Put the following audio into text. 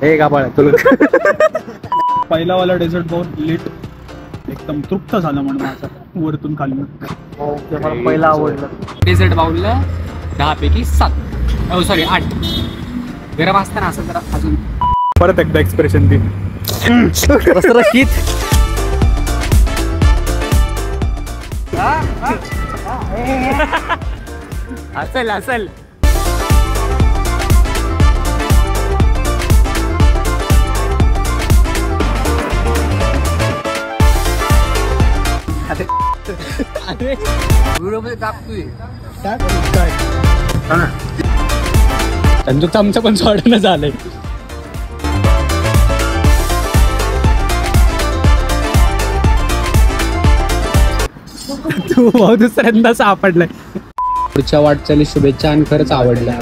हे गाबाळ तुला पहिला वाला डेझर्ट बाउल लिट एकदम तृप्त झालं म्हणून माझं वरतून खाली. ओके मला पहिला आवडलं. डेझर्ट बाउलला 10 पैकी 7 सॉरी 8. गरम असताना असं जरा अजून परत एकदा एक्सप्रेशन दे. रसरशीत. असल असल त्यांचं आमचं पण सोडणं झालंय. तू दुसऱ्यांदा सापडलाय. पुढच्या वाटचाली शुभेच्छा आणि खरंच आवडल्या.